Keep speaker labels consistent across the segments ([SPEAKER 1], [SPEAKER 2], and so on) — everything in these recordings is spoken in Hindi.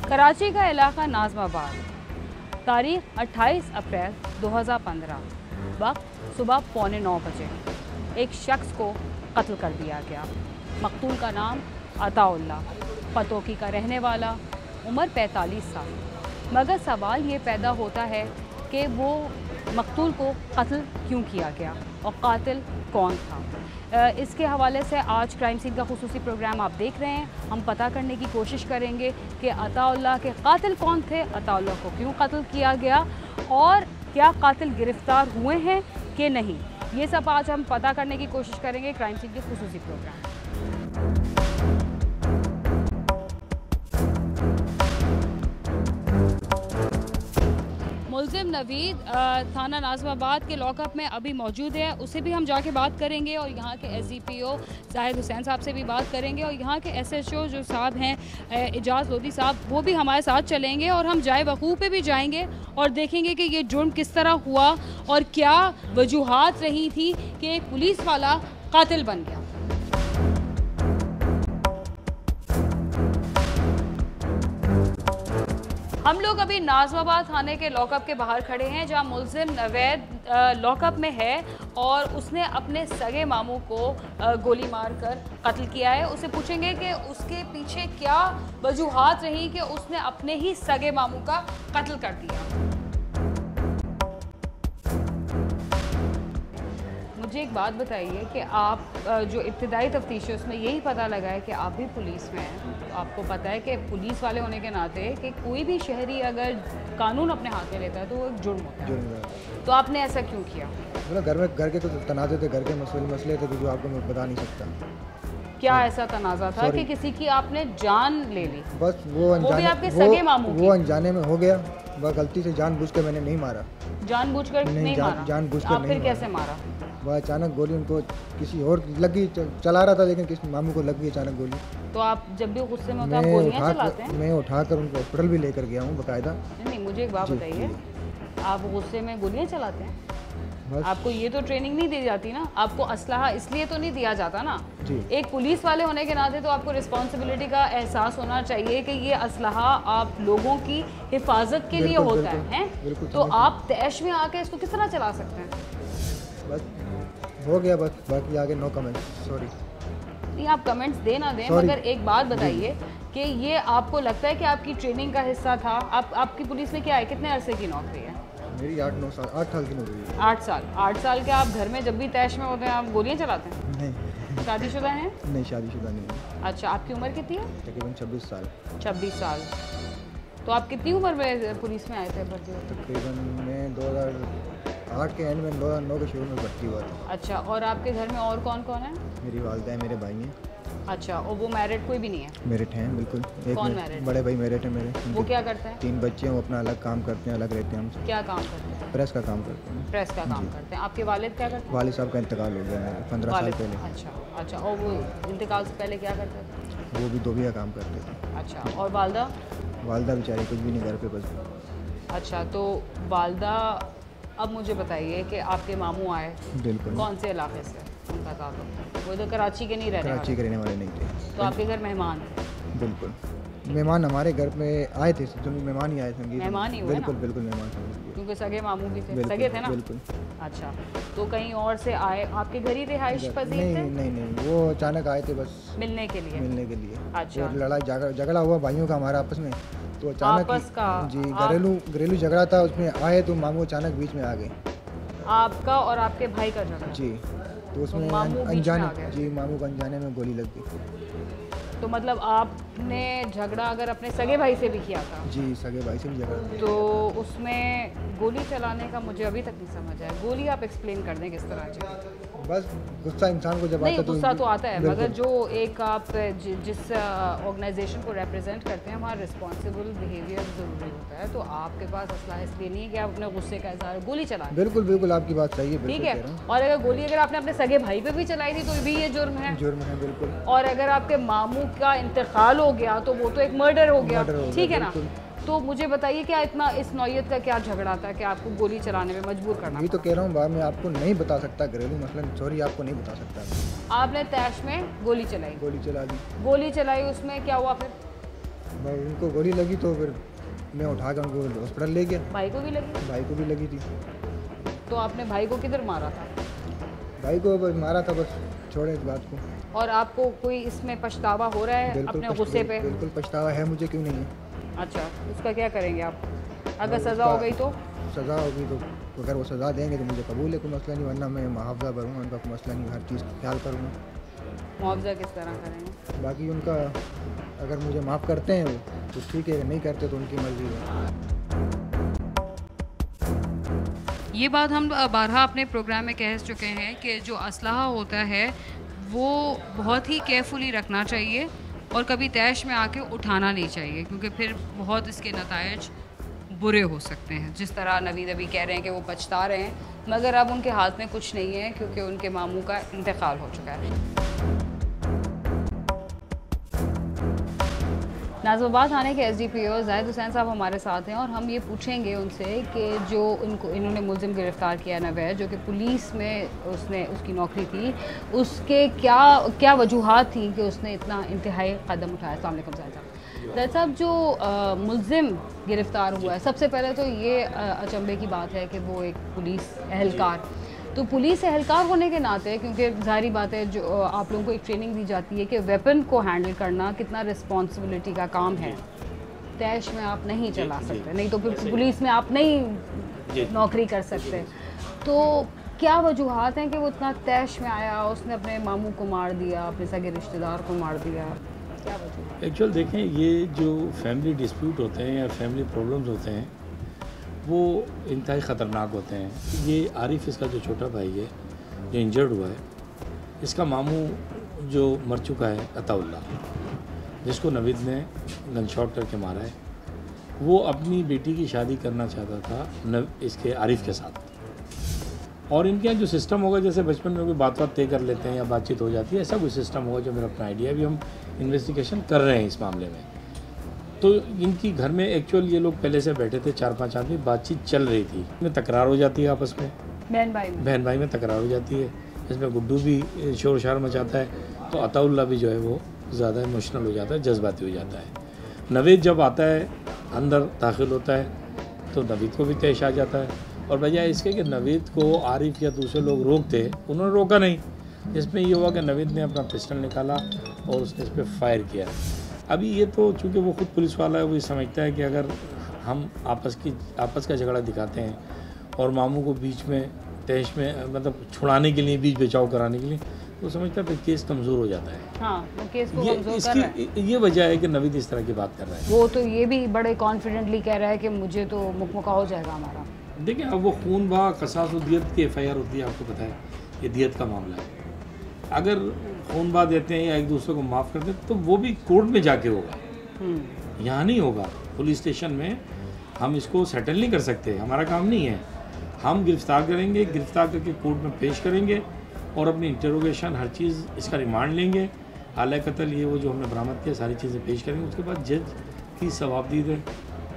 [SPEAKER 1] कराची का इलाका नाज़माबाद, तारीख 28 अप्रैल 2015, वक्त सुबह 8:45 बजे एक शख्स को कत्ल कर दिया गया। मकतूल का नाम अताउल्लाह, पतोकी का रहने वाला, उम्र 45 साल। मगर सवाल ये पैदा होता है कि वो मकतूल को कत्ल क्यों किया गया और कातिल कौन था। इसके हवाले से आज क्राइम सीन का खुसूसी प्रोग्राम आप देख रहे हैं। हम पता करने की कोशिश करेंगे कि अताउल्लाह के कातिल कौन थे, अताउल्लाह को क्यों कत्ल किया गया और क्या कातिल गिरफ्तार हुए हैं कि नहीं। ये सब आज हम पता करने की कोशिश करेंगे क्राइम सीन के खुसूसी प्रोग्राम। मुल्ज़िम नवीद थाना नाज़माबाद के लॉकअप में अभी मौजूद है, उससे भी हम जाके बात करेंगे और यहाँ के SDPO जाहिद हुसैन साहब से भी बात करेंगे और यहाँ के SHO जो साहब हैं इजाज़ लोधी साहब, वो भी हमारे साथ चलेंगे और हम जाए वक़ूफ़ पे भी जाएंगे और देखेंगे कि ये जुर्म किस तरह हुआ और क्या वजूहात रही थी कि एक पुलिस वाला कातिल बन गया। हम लोग अभी नाज़माबाद थाने के लॉकअप के बाहर खड़े हैं जहां मुल्ज़िम नवेद लॉकअप में है और उसने अपने सगे मामू को गोली मारकर कत्ल किया है। उससे पूछेंगे कि उसके पीछे क्या वजूहात रही कि उसने अपने ही सगे मामू का कत्ल कर दिया। मुझे एक बात बताइए कि आप जो इब्तिदाई तफ्तीश है उसमें यही पता लगा है कि आप भी पुलिस में हैं, तो आपको पता है कि पुलिस वाले होने के नाते कि कोई भी शहरी अगर कानून अपने हाथ में लेता है तो वो एक जुर्म होता है। तो आपने ऐसा क्यों किया?
[SPEAKER 2] मतलब घर के तो तनाज़े थे, घर के मसले थे जो आपको मैं बता नहीं सकता।
[SPEAKER 1] क्या ऐसा तनाज़ा था कि किसी की आपने जान ले ली?
[SPEAKER 2] बस वो
[SPEAKER 1] भी आपके सगे मामू की?
[SPEAKER 2] वो अनजाने में हो गया, वह गलती से जानबूझ के मैंने नहीं मारा।
[SPEAKER 1] जानबूझकर नहीं मारा?
[SPEAKER 2] जानबूझ कर नहीं।
[SPEAKER 1] फिर कैसे मारा?
[SPEAKER 2] वह अचानक गोली उनको किसी और लगी, चला रहा था लेकिन किसी मामू को लग गई अचानक गोली।
[SPEAKER 1] तो आप जब भी गुस्से में होते हैं आप गोलियां चलाते हैं?
[SPEAKER 2] मैं उठाकर उनको हॉस्पिटल भी लेकर गया हूँ बाकायदा।
[SPEAKER 1] नहीं, मुझे एक बात बताइए, आप गुस्से में गोलियां चलाते हैं? आपको ये तो ट्रेनिंग नहीं दी जाती ना, आपको असलहा इसलिए तो नहीं दिया जाता ना। एक पुलिस वाले होने के नाते तो आपको रिस्पॉन्सिबिलिटी का एहसास होना चाहिए कि ये असलहा आप लोगों की हिफाजत के लिए होता है। तो आप तैश में आके इसको किस तरह चला सकते हैं?
[SPEAKER 2] बस हो गया, बस बाकी आगे नो कमेंट। सॉरी।
[SPEAKER 1] नहीं, आप कमेंट्स दे ना दें, मगर एक बात बताइए कि ये आपको लगता है कि आपकी ट्रेनिंग का हिस्सा था? आपकी पुलिस में क्या है, कितने अरसे की नौकरी है?
[SPEAKER 2] मेरी 8 साल की नौकरी है।
[SPEAKER 1] 8 साल के आप घर में जब भी तैश में होते हैं आप गोलियां चलाते हैं?
[SPEAKER 2] नहीं।
[SPEAKER 1] शादीशुदा हैं?
[SPEAKER 2] नहीं, शादीशुदा नहीं।
[SPEAKER 1] अच्छा, आपकी उम्र कितनी है?
[SPEAKER 2] तकरीबन 26 साल।
[SPEAKER 1] 26 साल। तो आप कितनी उम्र में पुलिस में आए थे भर्ती होते?
[SPEAKER 2] तकरीबन मैं 2008 के एंड में 2009 के शुरू में भर्ती हुआ था।
[SPEAKER 1] अच्छा, और आपके घर में और कौन कौन है?
[SPEAKER 2] मेरी वालिदा है, मेरे भाई हैं।
[SPEAKER 1] अच्छा, और वो मैरिड कोई भी नहीं है?
[SPEAKER 2] मैरिड हैं, बिल्कुल।
[SPEAKER 1] कौन मैरिड?
[SPEAKER 2] बड़े भाई मैरिड हैं मेरे।
[SPEAKER 1] वो क्या करते हैं?
[SPEAKER 2] 3 बच्चे हैं, वो अपना अलग काम करते हैं, अलग रहते हैं हमसे।
[SPEAKER 1] क्या काम करते हैं?
[SPEAKER 2] प्रेस का काम करते हैं।
[SPEAKER 1] प्रेस का काम करते हैं। आपके वालिद क्या करते हैं?
[SPEAKER 2] वालिद साहब का इंतकाल हो गया है 15 साल पहले।
[SPEAKER 1] अच्छा, और वो इंतकाल से पहले क्या करते थे?
[SPEAKER 2] वो भी धोबी का काम करते थे।
[SPEAKER 1] अच्छा, और वालदा?
[SPEAKER 2] वालदा बेचारी कुछ भी नहीं, घर पे बस।
[SPEAKER 1] अच्छा, तो वालदा, अब मुझे बताइए कि आपके मामू आए,
[SPEAKER 2] बिल्कुल,
[SPEAKER 1] कौन से इलाके से उनका ताल्लुक? वो तो कराची के नहीं रहने वाले?
[SPEAKER 2] कराची के रहने वाले नहीं थे।
[SPEAKER 1] तो आपके घर मेहमान?
[SPEAKER 2] बिल्कुल, मेहमान हमारे घर पे आए थे, मेहमान ही आए थे।
[SPEAKER 1] मेहमान ही हुए?
[SPEAKER 2] बिल्कुल बिल्कुल मेहमान थे,
[SPEAKER 1] क्योंकि सगे मामू भी थे, सगे थे ना?
[SPEAKER 2] बिल्कुल।
[SPEAKER 1] अच्छा, तो कहीं और से आए, आपके घर ही रिहाइश पजीर थे?
[SPEAKER 2] नहीं, वो अचानक आए थे बस
[SPEAKER 1] मिलने के लिए। अच्छा,
[SPEAKER 2] लड़ाई झगड़ा हुआ भाइयों का हमारा आपस में, तो अचानक
[SPEAKER 1] आपस का?
[SPEAKER 2] जी, घरेलू झगड़ा था, उसमें आए तो मामू अचानक बीच में आ गए।
[SPEAKER 1] आपका और आपके भाई का झगड़ा?
[SPEAKER 2] जी, तो उसमें अनजाने, जी, मामू को अनजाने में गोली लग गई।
[SPEAKER 1] तो मतलब आपने झगड़ा अगर अपने सगे भाई से भी किया था?
[SPEAKER 2] जी, सगे भाई से भी झगड़ा।
[SPEAKER 1] तो उसमें गोली चलाने का मुझे अभी तक नहीं समझ आया। गोली आप एक्सप्लेन कर दें किस तरह से?
[SPEAKER 2] बस गुस्सा इंसान को जब आता है तो
[SPEAKER 1] गुस्सा तो आता है, मगर जो एक आप जिस ऑर्गेनाइजेशन को रिप्रेजेंट करते हैं वहाँ रिस्पॉन्सिबल बिहेवियर ज़रूरी होता है। तो आपके पास असला इसलिए नहीं है कि आप अपने गुस्से का इजहार गोली चला?
[SPEAKER 2] बिल्कुल आपकी बात सही है।
[SPEAKER 1] ठीक है, और अगर गोली अगर आपने अपने सगे भाई पे भी चलाई थी तो भी ये जुर्म है?
[SPEAKER 2] बिल्कुल।
[SPEAKER 1] और अगर आपके मामू का इंतकाल हो गया तो वो तो एक मर्डर हो गया, ठीक है ना? तो मुझे बताइए क्या इतना इस नौयत का क्या झगड़ा था कि आपको गोली चलाने में मजबूर करना?
[SPEAKER 2] ये तो कह रहा हूँ मैं आपको नहीं बता सकता, घरेलू मसलन, सॉरी, आपको नहीं बता सकता।
[SPEAKER 1] आपने तैश में गोली चलाई?
[SPEAKER 2] गोली चला दी।
[SPEAKER 1] गोली चलाई, उसमें क्या हुआ फिर?
[SPEAKER 2] उनको गोली लगी तो फिर मैं उठा कर उनको हॉस्पिटल ले गया।
[SPEAKER 1] भाई को भी लगी?
[SPEAKER 2] भाई को भी लगी थी।
[SPEAKER 1] तो आपने भाई को किधर मारा था?
[SPEAKER 2] भाई को बस मारा था, बस छोड़े इस बात को।
[SPEAKER 1] और आपको कोई इसमें पछतावा हो रहा है अपने गुस्से पे?
[SPEAKER 2] बिल्कुल पछतावा है मुझे, क्यों नहीं है।
[SPEAKER 1] अच्छा, उसका क्या करेंगे आप? अगर सज़ा हो गई तो?
[SPEAKER 2] सज़ा होगी तो अगर वो सज़ा देंगे तो मुझे कबूल है, कोई मसला नहीं, वरना मैं मुआवजा भरूँगा, उनका कोई मसला नहीं, हर चीज़ का ख्याल करूँगा।
[SPEAKER 1] मुआवजा किस तरह करेंगे?
[SPEAKER 2] बाकी उनका अगर मुझे माफ़ करते हैं वो तो ठीक है, नहीं करते तो उनकी मर्ज़ी है।
[SPEAKER 1] ये बात हम बारहा अपने प्रोग्राम में कह चुके हैं कि जो असलहा होता है वो बहुत ही केयरफुली रखना चाहिए और कभी तैश में आके उठाना नहीं चाहिए, क्योंकि फिर बहुत इसके नतायज बुरे हो सकते हैं। जिस तरह नवीद अभी कह रहे हैं कि वो पछता रहे हैं, मगर अब उनके हाथ में कुछ नहीं है क्योंकि उनके मामू का इंतकाल हो चुका है। नाज़िमाबाद थाने के एसडीपीओ जाहिद हुसैन साहब हमारे साथ हैं और हम ये पूछेंगे उनसे कि जो इन्होंने मुलजिम गिरफ़्तार किया नवैद, जो कि पुलिस में उसकी नौकरी थी, उसके क्या वजूहात थी कि उसने इतना इंतहाई कदम उठाया। अस्सलाम वालेकुम जाहिद साहब, जो मुलजिम गिरफ़्तार हुआ है, सबसे पहले तो ये अचंभे की बात है कि वो एक पुलिस एहलकार, तो पुलिस एहलकार होने के नाते, क्योंकि जाहिर बात है जो आप लोगों को एक ट्रेनिंग दी जाती है कि वेपन को हैंडल करना कितना रिस्पॉन्सिबिलिटी का काम है, तैश में आप नहीं चला सकते, नहीं तो फिर पुलिस में आप नहीं नौकरी कर सकते। तो क्या वजूहात हैं कि वो इतना तैश में आया, उसने अपने मामू को मार दिया, अपने सगे रिश्तेदार को मार दिया, क्या वजह?
[SPEAKER 3] एक्चुअल देखें, ये जो फैमिली डिस्प्यूट होते हैं या फैमिली प्रॉब्लम्स होते हैं वो इंतहाई ख़तरनाक होते हैं। ये आरिफ, इसका जो छोटा भाई है जो इंजर्ड हुआ है, इसका मामू जो मर चुका है अताउल्ला, जिसको नवीद ने गन शॉट करके मारा है, वो अपनी बेटी की शादी करना चाहता था इसके आरिफ के साथ। और इनके यहाँ जो सिस्टम होगा, जैसे बचपन में कोई बात तय कर लेते हैं या बातचीत हो जाती है, ऐसा कोई सिस्टम होगा जो मेरा अपना आइडिया है। अभी हम इन्वेस्टिगेशन कर रहे हैं इस मामले में। तो इनकी घर में एक्चुअल ये लोग पहले से बैठे थे, 4-5 आदमी, बातचीत चल रही थी, में तकरार हो जाती है आपस में, बहन भाई में तकरार हो जाती है। इसमें गुड्डू भी शोर शार मचाता है, तो अताउल्ला भी जो है वो ज़्यादा इमोशनल हो जाता है, जज्बाती हो जाता है। नवीद जब आता है, अंदर दाखिल होता है, तो नवीद को भी तैश आ जाता है। और बजाय इसके कि नवीद को आरिफ या दूसरे लोग रोकते, उन्होंने रोका नहीं। इसमें ये हुआ कि नवीद ने अपना पिस्टल निकाला और उसने इस पर फायर किया। अभी ये तो चूँकि वो खुद पुलिस वाला है, वो ये समझता है कि अगर हम आपस का झगड़ा दिखाते हैं और मामू को बीच में तैश में मतलब छुड़ाने के लिए, बीच बचाव कराने के लिए, तो समझता है फिर केस कमज़ोर हो जाता है।
[SPEAKER 1] हाँ, वो केस को कमज़ोर कर रहा है।
[SPEAKER 3] ये वजह है कि नवीद इस तरह की बात कर रहा है।
[SPEAKER 1] वो तो ये भी बड़े कॉन्फिडेंटली कह रहा है कि मुझे तो मुकमुका हो जाएगा हमारा।
[SPEAKER 3] देखिए, अब वो खून बहा कसास और दियत की FIR होती है, आपको पता है, ये दियत का मामला है। अगर खून बहा देते हैं या एक दूसरे को माफ़ करते हैं तो वो भी कोर्ट में जाके होगा, यहाँ नहीं होगा। पुलिस स्टेशन में हम इसको सेटल नहीं कर सकते, हमारा काम नहीं है। हम गिरफ़्तार करेंगे, गिरफ़्तार करके कोर्ट में पेश करेंगे और अपनी इंटरोगेशन, हर चीज़, इसका रिमांड लेंगे, आला कत्ल ये वो जो हमने बरामद किया, सारी चीज़ें पेश करेंगे। उसके बाद जज की सवाबदीद है,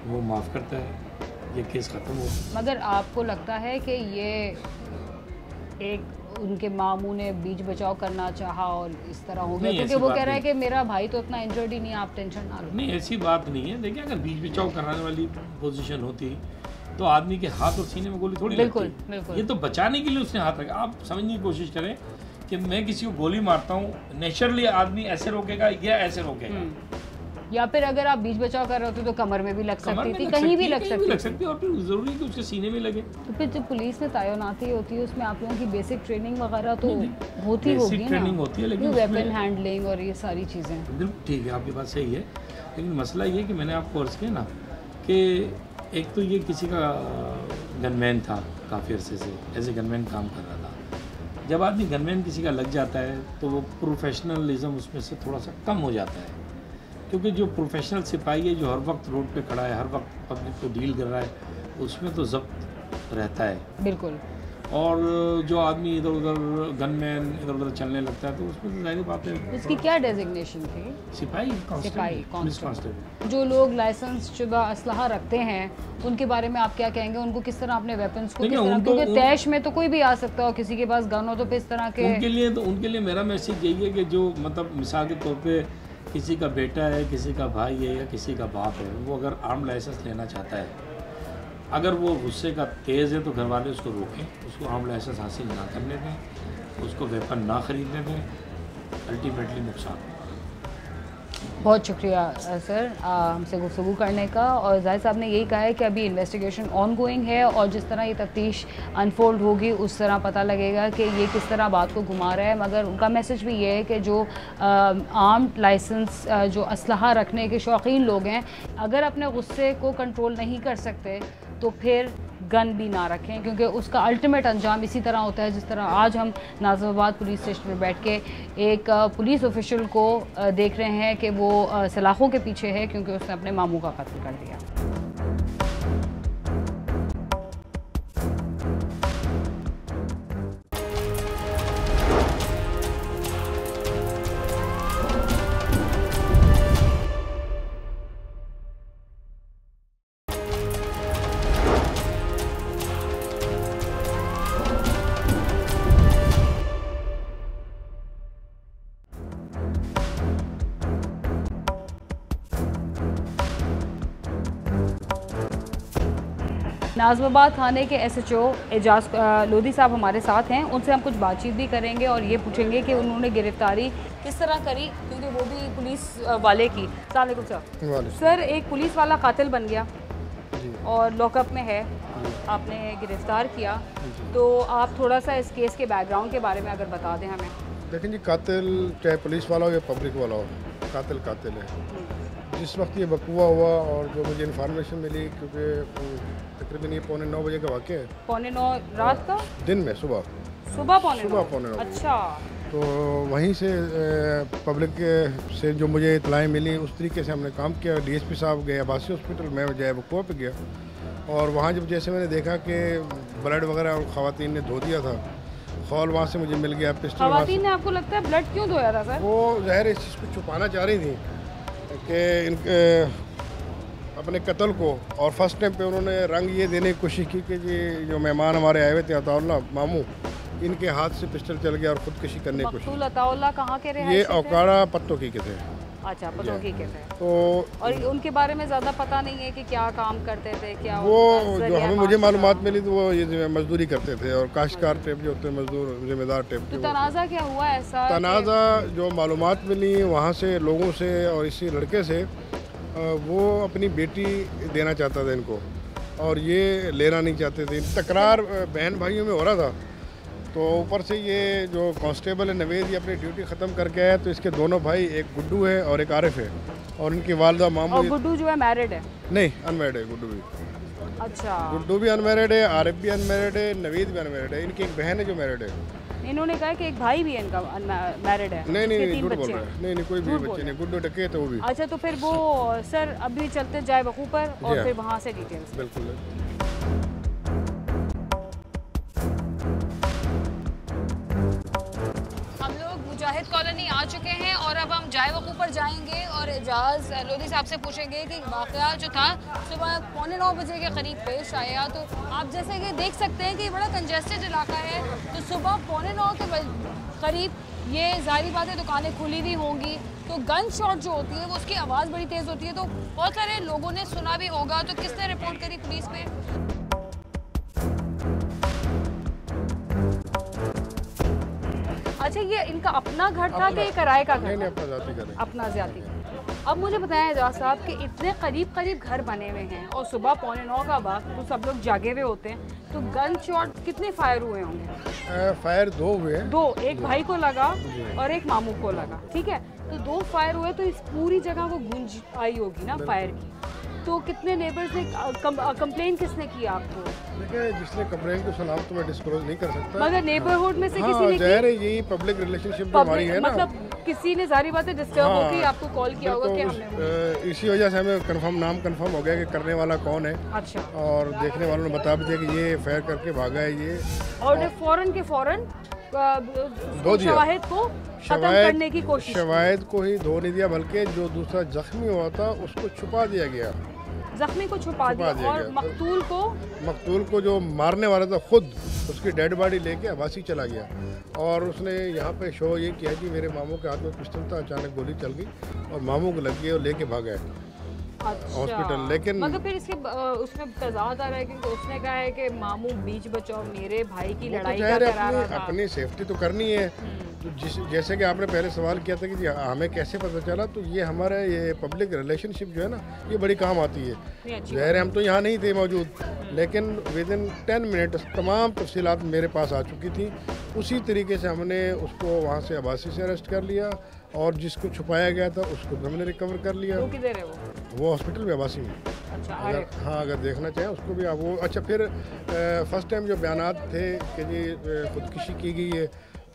[SPEAKER 3] वो माफ़ करता है, ये केस ख़त्म हो।
[SPEAKER 1] मगर आपको लगता है कि ये एक उनके मामू ने बीच बचाव करना चाहा और इस तरह हो गया, क्योंकि वो कह रहा है कि मेरा भाई तो इतना इंजर्ड ही नहीं है, आप टेंशन ना लो?
[SPEAKER 3] नहीं, ऐसी बात नहीं है। देखिए, अगर बीच बचाव कराने वाली पोजीशन होती तो आदमी के हाथ और सीने में गोली थोड़ी लगती। ये तो बचाने के लिए उसने हाथ रखा। आप समझने की कोशिश करें कि मैं किसी को गोली मारता हूँ, नेचुरली आदमी ऐसे रोकेगा या ऐसे रोकेगा,
[SPEAKER 1] या फिर अगर आप बीच बचाव कर रहे होते तो कमर में भी लग सकती थी, कहीं भी लग सकती थी,
[SPEAKER 3] और फिर जरूरी है कि उसके सीने में लगे।
[SPEAKER 1] तो फिर जो पुलिस में तैनाती होती है उसमें आप लोगों की बेसिक ट्रेनिंग वगैरह तो होती होगी ना,
[SPEAKER 3] ट्रेनिंग होती है, लेकिन
[SPEAKER 1] वेपन हैंडलिंग और ये सारी चीज़ें।
[SPEAKER 3] बिल्कुल ठीक है, आपकी बात सही है, लेकिन मसला ये कि मैंने आपको अर्ज़ किया ना कि एक तो ये किसी का गनमैन था, काफ़ी अरसे से एज ए गनमैन काम कर रहा था। जब आदमी गनमैन किसी का लग जाता है तो वो प्रोफेशनलिज्म उसमें से थोड़ा सा कम हो जाता है, क्योंकि जो प्रोफेशनल सिपाही है जो हर वक्त रोड पे खड़ा है, हर वक्त पब्लिक को डील कर रहा है, उसमें तो ज़ब्त रहता है।
[SPEAKER 1] बिल्कुल।
[SPEAKER 3] और जो आदमी इधर उधर गनमैन इधर उधर चलने लगता है तो उसमें तो जाहिर बात है।
[SPEAKER 1] इसकी क्या डेजिग्नेशन थी?
[SPEAKER 3] सिपाही,
[SPEAKER 1] कांस्टेबल। जो लोग लाइसेंस शुदा असलहा रखते हैं उनके बारे में आप क्या कहेंगे? उनको किस तरह अपने वेपन्स को, क्योंकि तैश में तो कोई भी आ सकता हो, किसी के पास गन हो तो फिर इस तरह के
[SPEAKER 3] उनके लिए मेरा मैसेज यही है कि जो मतलब मिसाल के तौर पे किसी का बेटा है, किसी का भाई है या किसी का बाप है, वो अगर आर्म लाइसेंस लेना चाहता है, अगर वो गुस्से का तेज़ है तो घर वाले उसको रोकें, उसको आर्म लाइसेंस हासिल ना करने दें, उसको वेपन ना ख़रीदने दें, अल्टीमेटली नुकसान होगा।
[SPEAKER 1] बहुत शुक्रिया सर हमसे गुफ्तगू करने का। और जाहिद साहब ने यही कहा है कि अभी इन्वेस्टिगेशन ऑन गोइंग है और जिस तरह ये तफ्तीश अनफोल्ड होगी उस तरह पता लगेगा कि ये किस तरह बात को घुमा रहा है। मगर उनका मैसेज भी ये है कि जो आर्म्ड लाइसेंस जो असलहा रखने के शौकीन लोग हैं, अगर अपने गुस्से को कंट्रोल नहीं कर सकते तो फिर गन भी ना रखें, क्योंकि उसका अल्टीमेट अंजाम इसी तरह होता है जिस तरह आज हम नाज़िमाबाद पुलिस स्टेशन पर बैठ के एक पुलिस ऑफिशियल को देख रहे हैं कि वो सलाखों के पीछे है क्योंकि उसने अपने मामू का कत्ल कर दिया। नाज़िमाबाद थाने के SHO एजाज लोधी साहब हमारे साथ हैं। उनसे हम कुछ बातचीत भी करेंगे और ये पूछेंगे कि उन्होंने गिरफ्तारी किस तरह करी, क्योंकि वो भी पुलिस वाले की। अस्सलाम वालेकुम सर। सर, एक पुलिस वाला कातिल बन गया और लॉकअप में है, आपने गिरफ्तार किया, तो आप थोड़ा सा इस केस के बैकग्राउंड के बारे में अगर बता दें हमें।
[SPEAKER 4] लेकिन जी, कातिल चाहे पुलिस वाला हो या पब्लिक वाला हो, कातिल कातिल है। जिस वक्त ये बकुआ हुआ और जो मुझे इन्फॉर्मेशन मिली, क्योंकि तकरीबन ये 9:15 बजे का वाक़या है। 9:15
[SPEAKER 1] रात का?
[SPEAKER 4] दिन में, सुबह 9:15।
[SPEAKER 1] अच्छा।
[SPEAKER 4] तो वहीं से पब्लिक से जो मुझे इतलाएँ मिली उस तरीके से हमने काम किया। DSP साहब गए अब्बासी हॉस्पिटल, मैं जाए बकुआ पे गया और वहाँ जब जैसे मैंने देखा कि ब्लड वगैरह और ख़वातीन ने धो दिया था, खौल वहाँ से मुझे मिल गया, पिस्टल।
[SPEAKER 1] ख़वातीन ने आपको लगता है ब्लड क्यों धोया था सर?
[SPEAKER 4] वो ज़ाहिर इस चीज़ को छुपाना चाह रही थी कि इनके अपने कत्ल को, और फर्स्ट टाइम पे उन्होंने रंग ये देने की कोशिश की कि जी जो मेहमान हमारे आए हुए थे अताउल्ला मामू, इनके हाथ से पिस्टल चल गया और ख़ुदकशी करने की कोशिश।
[SPEAKER 1] अताउल्ला कहाँ के रहे?
[SPEAKER 4] ये औकाड़ा पत्तोकी के थे।
[SPEAKER 1] अच्छा, पतोकी के थे।
[SPEAKER 4] तो
[SPEAKER 1] और उनके बारे में ज़्यादा पता नहीं है कि क्या काम करते थे, क्या
[SPEAKER 4] वो जो हमें मुझे मालूमात मिली तो वो ये मजदूरी करते थे और काश्तकार टाइप जो होते हैं, मजदूर जिम्मेदार टाइप।
[SPEAKER 1] तो तनाज़ा क्या हुआ ऐसा?
[SPEAKER 4] तनाज़ा जो मालूमात मिली वहाँ से लोगों से और इसी लड़के से, वो अपनी बेटी देना चाहता था इनको और ये लेना नहीं चाहते थे। तकरार बहन भाइयों में हो रहा था। तो ऊपर से ये जो कांस्टेबल है नवेद, ये अपनी ड्यूटी ख़त्म करके आया, तो इसके दोनों भाई, एक गुड्डू है और एक आरिफ है, और इनकी वालदा मामू।
[SPEAKER 1] और गुड्डू जो है मैरिड है?
[SPEAKER 4] नहीं, अनमैरिड है गुड्डू भी।
[SPEAKER 1] अच्छा।
[SPEAKER 4] गुड्डू भी अनमैरिड है, आरिफ भी अनमैरिड है, नवेद भी अनमैरिड है। इनकी एक बहन है जो मैरिड है।
[SPEAKER 1] इन्होंने कहा कि एक भाई भी है इनका मैरिड है।
[SPEAKER 4] नहीं झूठ बोल रहा है। नहीं कोई भी बच्चे नहीं, गुड्डू टके तो वो भी।
[SPEAKER 1] अच्छा, तो फिर वो सर अभी चलते जाए बकू पर और फिर वहाँ से डिटेल्स।
[SPEAKER 4] बिल्कुल।
[SPEAKER 1] मुजाहिद कॉलोनी आ चुके हैं और अब हम जाए वकू पर जाएंगे और एजाज लोधी साहब से पूछेंगे कि वाक़या जो था सुबह 9:15 बजे के करीब पेश आया। तो आप जैसे कि देख सकते हैं कि ये बड़ा कंजेस्टेड इलाका है, तो सुबह 9:15 के करीब ये ज़ाहिर बात है दुकानें खुली हुई होंगी, तो गन शॉट जो होती है वो उसकी आवाज़ बड़ी तेज़ होती है, तो बहुत सारे लोगों ने सुना भी होगा। तो किसने रिपोर्ट करी पुलिस पे? अच्छा, ये इनका अपना घर था कि किराए का घर?
[SPEAKER 4] नहीं, अपना ज़ाती घर है।
[SPEAKER 1] अपना ज़ाती। अब मुझे बताएं एजाज साहब कि इतने करीब करीब घर बने हुए हैं और सुबह 9:15 का वक्त, तो सब लोग जागे हुए होते हैं, तो गन शॉट कितने फायर हुए होंगे?
[SPEAKER 4] फायर 2 हुए।
[SPEAKER 1] 2, एक भाई को लगा और एक मामू को लगा, ठीक है। तो 2 फायर हुए, तो इस पूरी जगह को गूंज आई होगी ना फायर की। तो कितने नेबर्स ने कंप्लेन किसने किया आपको?
[SPEAKER 4] देखिए, जिसने कंप्लेन को सुना तो मैं डिस्क्लोज नहीं कर सकता,
[SPEAKER 1] मगर नेबरहुड में से किसी ने
[SPEAKER 4] ज़ाहिर है यही पब्लिक रिलेशनशिप हमारी है ना,
[SPEAKER 1] मतलब किसी ने जारी बात है डिस्टर्ब होकर आपको कॉल किया होगा कि हमने
[SPEAKER 4] इसी वजह से हमें नाम कंफर्म हो गया कि करने वाला कौन है।
[SPEAKER 1] अच्छा।
[SPEAKER 4] और देखने वालों ने बता भी दिया कि ये फायर करके भागा है ये,
[SPEAKER 1] और फौरन के फौरन शवाहिद को खत्म करने की कोशिश।
[SPEAKER 4] शवाहिद को ही धो नहीं दिया, बल्कि जो दूसरा जख्मी हुआ था उसको छुपा दिया गया।
[SPEAKER 1] जख्मी को छुपा दिया
[SPEAKER 4] दिया
[SPEAKER 1] और
[SPEAKER 4] गया।
[SPEAKER 1] मकतूल को
[SPEAKER 4] जो मारने वाला था खुद उसकी डेड बॉडी लेके अब्बासी चला गया और उसने यहाँ पे शो ये किया कि मेरे मामू के हाथ में पिस्टल था, अचानक गोली चल गई और मामू को लग गई और लेके भाग गए हॉस्पिटल। लेकिन
[SPEAKER 1] मगर फिर इसके उसमें तजाद आ रहा है क्योंकि उसने कहा है कि मामू बीच बचाओ, मेरे भाई की लड़ाई का करा रहा था।
[SPEAKER 4] अपनी सेफ्टी तो करनी है। तो जैसे कि आपने पहले सवाल किया था कि हमें कैसे पता चला, तो ये हमारा ये पब्लिक रिलेशनशिप जो है ना, ये बड़ी काम आती है। ज़ाहिर है हम तो यहाँ नहीं थे मौजूद, लेकिन विद इन 10 मिनट तमाम तफसीलात मेरे पास आ चुकी थी। उसी तरीके से हमने उसको वहाँ से अब्बासी से अरेस्ट कर लिया और जिसको छुपाया गया था उसको हमने रिकवर कर लिया।
[SPEAKER 1] वो किधर है
[SPEAKER 4] वो हॉस्पिटल में अब्बासी में।
[SPEAKER 1] अच्छा,
[SPEAKER 4] अगर देखना चाहें उसको भी आप वो। अच्छा, फिर फर्स्ट टाइम जो बयानात थे कि जी खुदकुशी की गई है,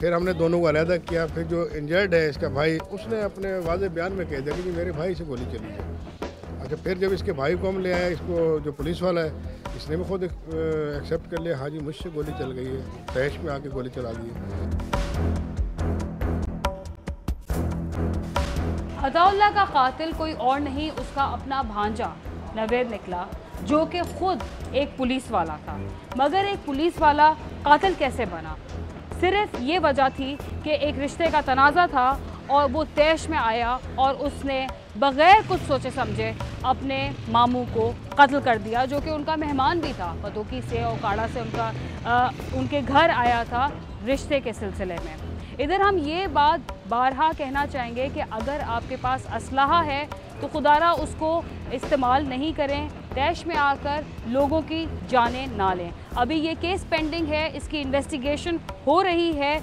[SPEAKER 4] फिर हमने दोनों को अलहदा किया। फिर जो इंजर्ड है इसका भाई, उसने अपने वाज़े बयान में कह दिया कि जी मेरे भाई से गोली चली है। अच्छा, फिर जब इसके भाई को हम ले आए, इसको जो पुलिस वाला है इसने भी खुद एक्सेप्ट कर लिया, हाँ जी मुझसे गोली चल गई है, तहश में आके गोली चला दी है।
[SPEAKER 1] अताउल्लाह का कातिल कोई और नहीं, उसका अपना भांजा नवेद निकला, जो कि खुद एक पुलिस वाला था। मगर एक पुलिस वाला कातिल कैसे बना? सिर्फ ये वजह थी कि एक रिश्ते का तनाज़ा था और वो तैश में आया और उसने बग़ैर कुछ सोचे समझे अपने मामू को कत्ल कर दिया, जो कि उनका मेहमान भी था। पतोकी से और काड़ा से उनके घर आया था रिश्ते के सिलसिले में। इधर हम ये बात बारहा कहना चाहेंगे कि अगर आपके पास असलहा है तो खुदारा उसको इस्तेमाल नहीं करें, तैश में आकर लोगों की जानें ना लें। अभी ये केस पेंडिंग है, इसकी इन्वेस्टिगेशन हो रही है।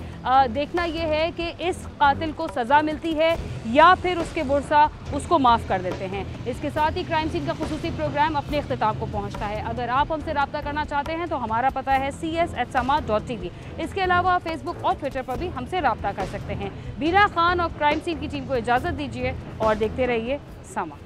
[SPEAKER 1] देखना ये है कि इस कातिल को सज़ा मिलती है या फिर उसके बुरसा उसको माफ़ कर देते हैं। इसके साथ ही क्राइम सीन का खुसूसी प्रोग्राम अपने इख्तिताम को पहुंचता है। अगर आप हमसे रब्ता करना चाहते हैं तो हमारा पता है cs@sama.tv। इसके अलावा फेसबुक और ट्विटर पर भी हमसे रब्ता कर सकते हैं। बीना खान और क्राइम सीन की टीम को इजाज़त दीजिए और देखते रहिए समा।